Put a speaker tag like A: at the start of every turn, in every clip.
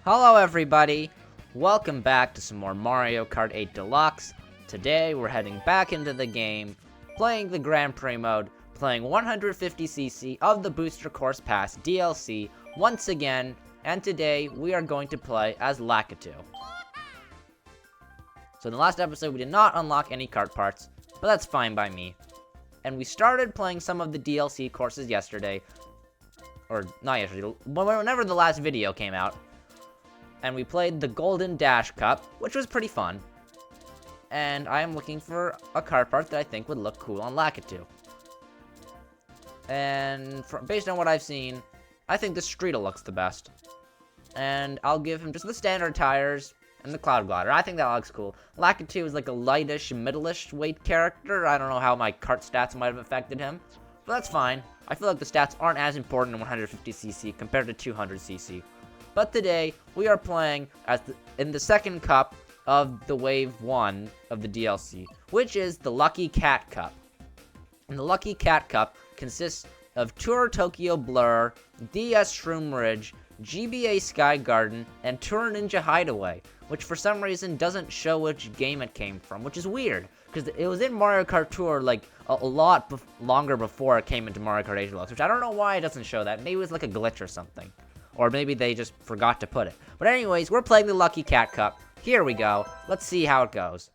A: Hello everybody! Welcome back to some more Mario Kart 8 Deluxe. Today we're heading back into the game, playing the Grand Prix mode, playing 150cc of the Booster Course Pass DLC once again, and today we are going to play as Lakitu. So in the last episode we did not unlock any kart parts, but that's fine by me. And we started playing some of the DLC courses yesterday, or not yesterday, whenever the last video came out. And we played the Golden Dash Cup, which was pretty fun. And I am looking for a kart part that I think would look cool on Lakitu. And based on what I've seen, I think the Streetle looks the best. And I'll give him just the standard tires and the Cloud Glider. I think that looks cool. Lakitu is like a lightish, middle-ish weight character. I don't know how my kart stats might have affected him, but that's fine. I feel like the stats aren't as important in 150cc compared to 200cc. But today, we are playing in the second cup of the Wave 1 of the DLC, which is the Lucky Cat Cup. And the Lucky Cat Cup consists of Tour Tokyo Blur, DS Shroom Ridge, GBA Sky Garden, and Tour Ninja Hideaway, which for some reason doesn't show which game it came from, which is weird, because it was in Mario Kart Tour like a lot longer before it came into Mario Kart 8 Deluxe, which I don't know why it doesn't show that. Maybe it was like a glitch or something. Or maybe they just forgot to put it. But anyways, we're playing the Lucky Cat Cup. Here we go. Let's see how it goes.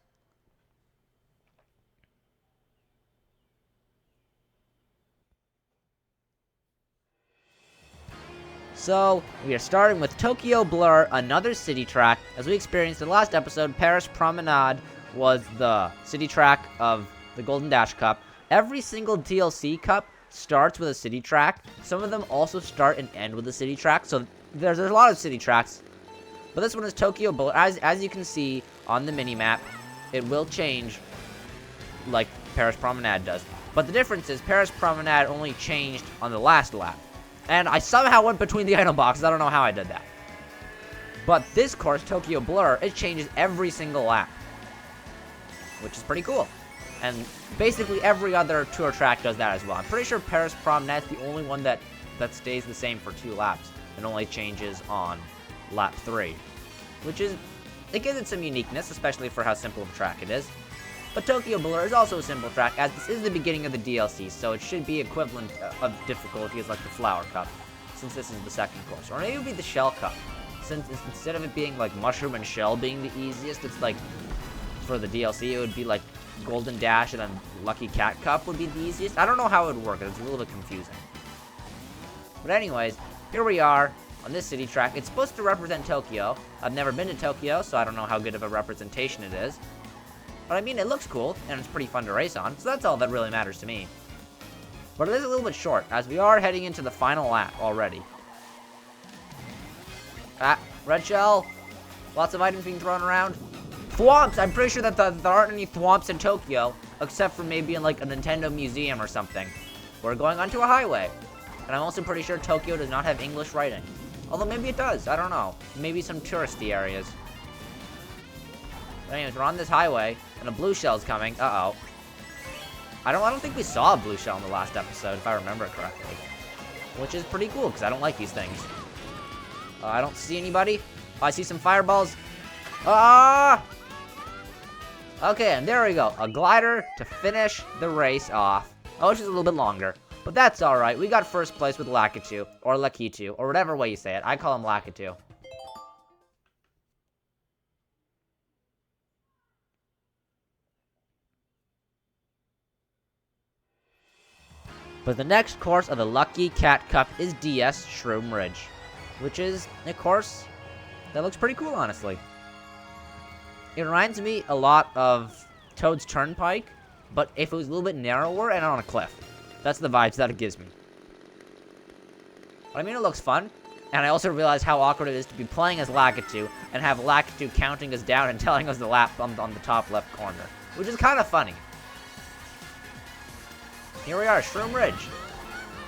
A: So, we are starting with Tokyo Blur, another city track. As we experienced in the last episode, Paris Promenade was the city track of the Golden Dash Cup. Every single DLC cup starts with a city track. Some of them also start and end with a city track, so there's a lot of city tracks. But this one is Tokyo Blur. As you can see on the mini-map, it will change like Paris Promenade does. But the difference is Paris Promenade only changed on the last lap. And I somehow went between the item boxes. I don't know how I did that. But this course, Tokyo Blur, it changes every single lap, which is pretty cool. And basically every other tour track does that as well. I'm pretty sure Paris Promenade is the only one that stays the same for 2 laps and only changes on lap 3. Which is, it gives it some uniqueness, especially for how simple of a track it is. But Tokyo Blur is also a simple track, as this is the beginning of the DLC, so it should be equivalent of difficulty as like the Flower Cup, since this is the second course. Or maybe it would be the Shell Cup, since instead of it being like Mushroom and Shell being the easiest, it's like, for the DLC, it would be like Golden Dash and then Lucky Cat Cup would be the easiest. I don't know how it would work. It's a little bit confusing. But anyways, here we are on this city track. It's supposed to represent Tokyo. I've never been to Tokyo, so I don't know how good of a representation it is. But I mean, it looks cool, and it's pretty fun to race on, so that's all that really matters to me. But it is a little bit short, as we are heading into the final lap already. Red shell. Lots of items being thrown around. Thwomps! I'm pretty sure that there aren't any thwomps in Tokyo, except for maybe in like a Nintendo museum or something. We're going onto a highway. And I'm also pretty sure Tokyo does not have English writing. Although maybe it does, I don't know. Maybe some touristy areas. But anyways, we're on this highway, and a blue shell's coming. Uh-oh. I don't think we saw a blue shell in the last episode, if I remember correctly. Which is pretty cool, because I don't like these things. I don't see anybody. I see some fireballs. Ah! Okay, and there we go. A glider to finish the race off. Oh, it's just a little bit longer. But that's alright. We got first place with Lakitu, or Lakitu, or whatever way you say it. I call him Lakitu. But the next course of the Lucky Cat Cup is DS Shroom Ridge, which is a course that looks pretty cool, honestly. It reminds me a lot of Toad's Turnpike, but if it was a little bit narrower and on a cliff. That's the vibes that it gives me. But I mean, it looks fun, and I also realize how awkward it is to be playing as Lakitu and have Lakitu counting us down and telling us the lap on the top left corner, which is kind of funny. Here we are, Shroom Ridge.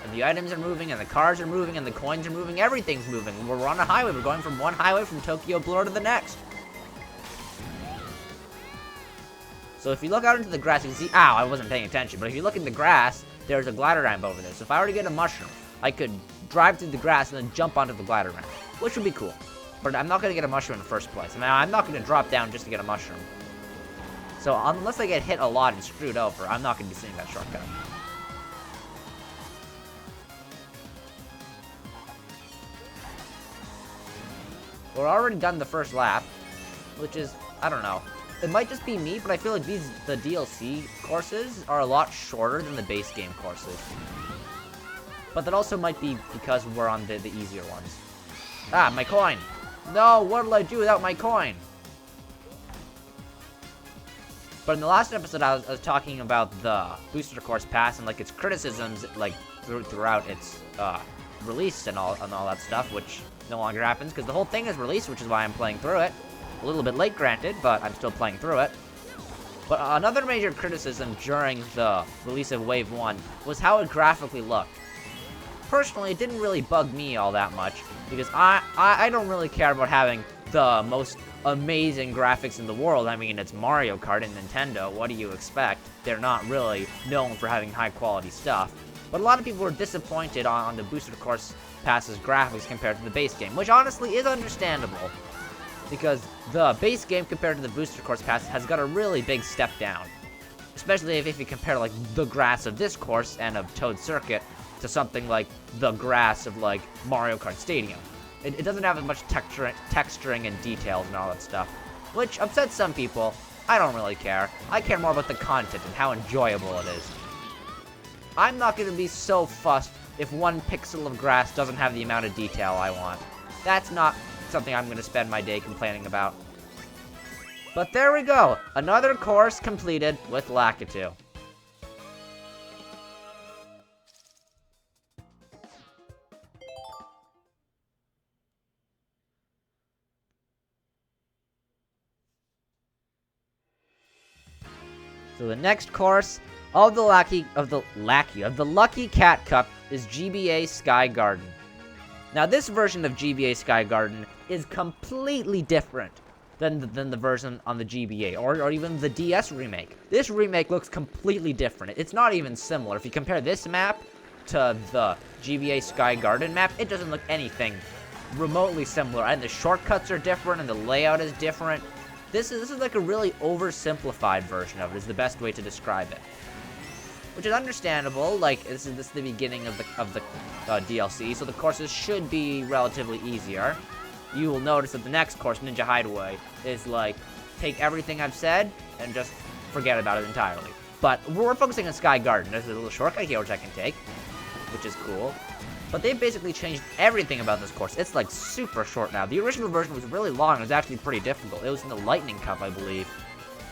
A: And the items are moving, and the cars are moving, and the coins are moving, everything's moving. We're on a highway, we're going from one highway from Tokyo Blur to the next. So if you look out into the grass, you can see, ow, I wasn't paying attention, but if you look in the grass, there's a glider ramp over there. So if I were to get a mushroom, I could drive through the grass and then jump onto the glider ramp, which would be cool. but I'm not going to get a mushroom in the first place. I mean, I'm not going to drop down just to get a mushroom. So unless I get hit a lot and screwed over, I'm not going to be seeing that shortcut. We're already done the first lap, which is, I don't know. It might just be me, but I feel like the DLC courses are a lot shorter than the base game courses. But that also might be because we're on the easier ones. Ah, my coin! No, what will I do without my coin? But in the last episode, I was talking about the Booster Course Pass and, like, its criticisms, like, throughout its, release and all that stuff, which no longer happens, because the whole thing is released, which is why I'm playing through it. A little bit late, granted, but I'm still playing through it. But another major criticism during the release of Wave 1 was how it graphically looked. Personally, it didn't really bug me all that much, because I don't really care about having the most amazing graphics in the world. I mean, it's Mario Kart and Nintendo, what do you expect? They're not really known for having high-quality stuff. But a lot of people were disappointed on the Booster Course Pass's graphics compared to the base game, which honestly is understandable, because the base game compared to the Booster Course Pass has got a really big step down. Especially if you compare, like, the grass of this course and of Toad Circuit to something like the grass of, like, Mario Kart Stadium. It doesn't have as much texturing and details and all that stuff, which upsets some people. I don't really care. I care more about the content and how enjoyable it is. I'm not going to be so fussed if one pixel of grass doesn't have the amount of detail I want. That's not something I'm going to spend my day complaining about. But there we go. Another course completed with Lakitu. So the next course of the Lucky Cat Cup is GBA Sky Garden. Now this version of GBA Sky Garden is completely different than the version on the GBA or even the DS remake. This remake looks completely different. It's not even similar. If you compare this map to the GBA Sky Garden map, it doesn't look anything remotely similar. And the shortcuts are different and the layout is different. This is like a really oversimplified version of it, is the best way to describe it. Which is understandable, like, this is the beginning of the DLC, so the courses should be relatively easier. You will notice that the next course, Ninja Hideaway, is like, take everything I've said, and just forget about it entirely. But we're focusing on Sky Garden. There's a little shortcut here which I can take, which is cool. But they've basically changed everything about this course. It's, like, super short now. The original version was really long. It was actually pretty difficult. It was in the Lightning Cup, I believe,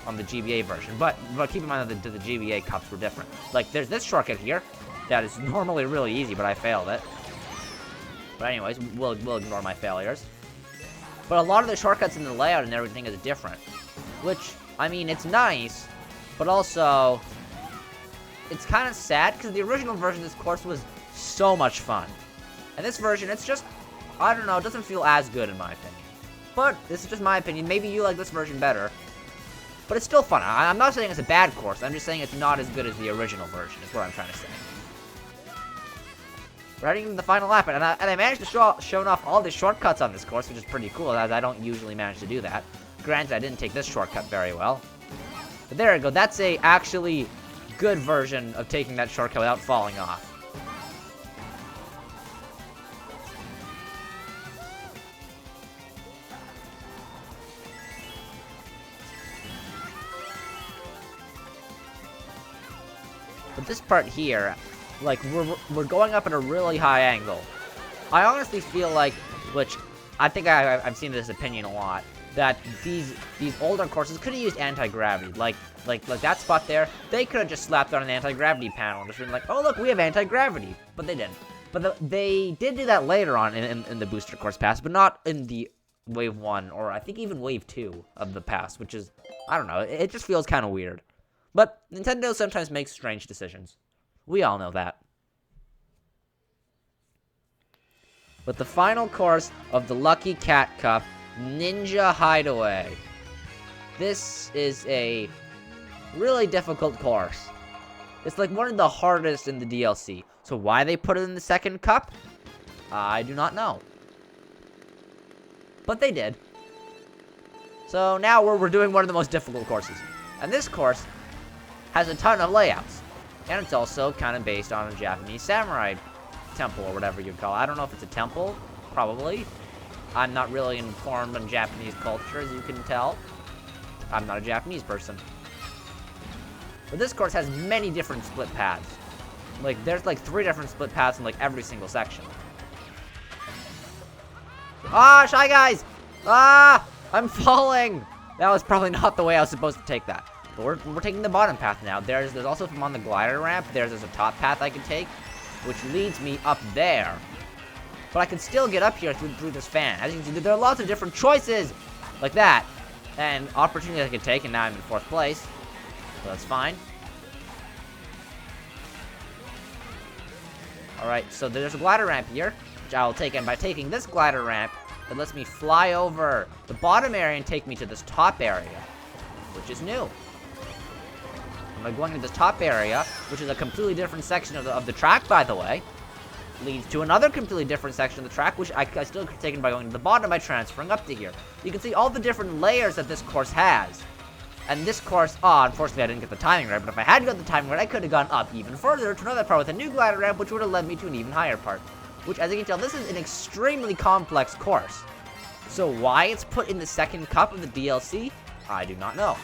A: on the GBA version. But keep in mind that the GBA cups were different. Like, there's this shortcut here that is normally really easy, but I failed it. But anyways, we'll ignore my failures. But a lot of the shortcuts in the layout and everything is different. Which, I mean, it's nice, but also, it's kind of sad, because the original version of this course was so much fun. And this version, it's just, I don't know, it doesn't feel as good in my opinion. But, this is just my opinion. Maybe you like this version better. But it's still fun. I'm not saying it's a bad course. I'm just saying it's not as good as the original version, is what I'm trying to say. We're heading into the final lap, and I managed to show off all the shortcuts on this course, which is pretty cool, as I don't usually manage to do that. Granted, I didn't take this shortcut very well. But there we go. That's a actually good version of taking that shortcut without falling off. But this part here, like, we're going up at a really high angle. I honestly feel like, which I think I've seen this opinion a lot, that these older courses could have used anti-gravity. Like that spot there, they could have just slapped on an anti-gravity panel and just been like, oh look, we have anti-gravity. But they didn't. But they did do that later on in the Booster Course Pass, but not in the Wave 1, or I think even Wave 2 of the pass, which is, I don't know, it just feels kind of weird. But Nintendo sometimes makes strange decisions. We all know that. But the final course of the Lucky Cat Cup, Ninja Hideaway. This is a really difficult course. It's like one of the hardest in the DLC. So why they put it in the second cup? I do not know. but they did. So now we're doing one of the most difficult courses. And this course has a ton of layouts. And it's also kind of based on a Japanese samurai temple or whatever you call it. I don't know if it's a temple, probably. I'm not really informed on Japanese culture, as you can tell. I'm not a Japanese person. But this course has many different split paths. Like, there's like 3 different split paths in like every single section. Ah, Shy Guys! Ah! I'm falling! That was probably not the way I was supposed to take that. But we're taking the bottom path now. There's also, if I'm on the glider ramp, there's a top path I can take, which leads me up there. But I can still get up here through this fan. As you can see, there are lots of different choices, like that, and opportunities I can take, and now I'm in 4th place. So that's fine. Alright, so there's a glider ramp here, which I will take, and by taking this glider ramp, it lets me fly over the bottom area and take me to this top area, which is new. I'm going to this top area, which is a completely different section of the track, by the way. Leads to another completely different section of the track, which I still could have taken by going to the bottom by transferring up to here. You can see all the different layers that this course has. And this course, unfortunately I didn't get the timing right, but if I had got the timing right, I could have gone up even further to another part with a new glider ramp, which would have led me to an even higher part. Which, as you can tell, this is an extremely complex course. So why it's put in the second cup of the DLC, I do not know.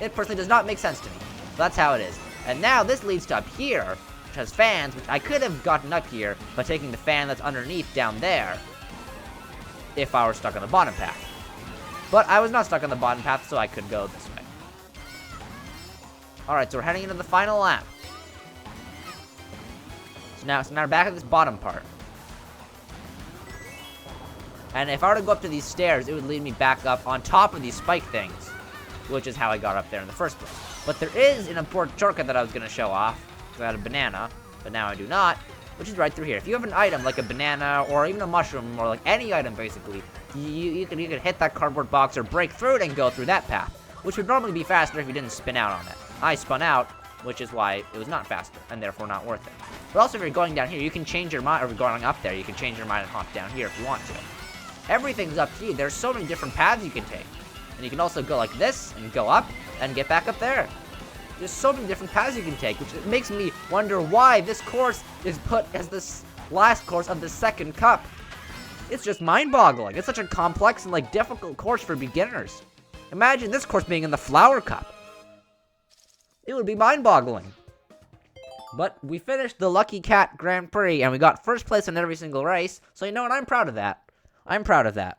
A: It personally does not make sense to me. That's how it is. And now this leads to up here, which has fans, which I could have gotten up here by taking the fan that's underneath down there, if I were stuck on the bottom path. But I was not stuck on the bottom path, so I could go this way. Alright, so we're heading into the final lap. So now we're back at this bottom part. And if I were to go up to these stairs, it would lead me back up on top of these spike things, which is how I got up there in the first place. But there is an important shortcut that I was going to show off. I had a banana, but now I do not, which is right through here. If you have an item like a banana or even a mushroom or like any item basically, you can hit that cardboard box or break through it and go through that path, which would normally be faster if you didn't spin out on it. I spun out, which is why it was not faster and therefore not worth it. But also if you're going down here, you can change your mind, or if you're going up there, you can change your mind and hop down here if you want to. Everything's up to you. There's so many different paths you can take. And you can also go like this and go up and get back up there. There's so many different paths you can take, which makes me wonder why this course is put as this last course of the second cup. It's just mind-boggling. It's such a complex and like difficult course for beginners. Imagine this course being in the Flower Cup. It would be mind-boggling. But we finished the Lucky Cat Grand Prix and we got first place in every single race. So you know what? I'm proud of that. I'm proud of that.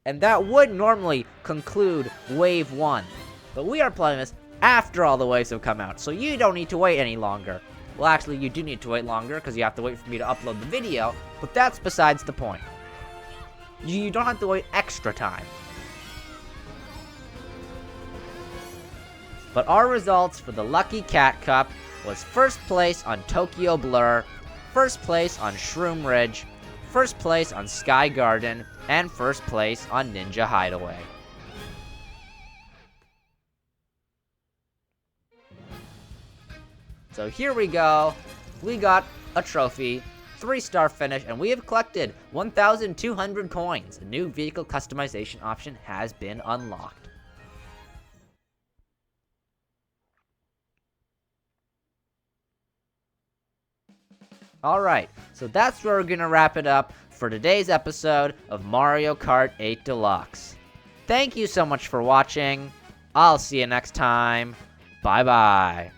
A: And that would normally conclude Wave 1. But we are playing this after all the waves have come out, so you don't need to wait any longer. Well, actually, you do need to wait longer, because you have to wait for me to upload the video, but that's besides the point. You don't have to wait extra time. But our results for the Lucky Cat Cup was first place on Tokyo Blur, first place on Shroom Ridge, first place on Sky Garden, and first place on Ninja Hideaway. So here we go. We got a trophy, 3-star finish, and we have collected 1,200 coins. A new vehicle customization option has been unlocked. Alright, so that's where we're going to wrap it up for today's episode of Mario Kart 8 Deluxe. Thank you so much for watching. I'll see you next time. Bye-bye.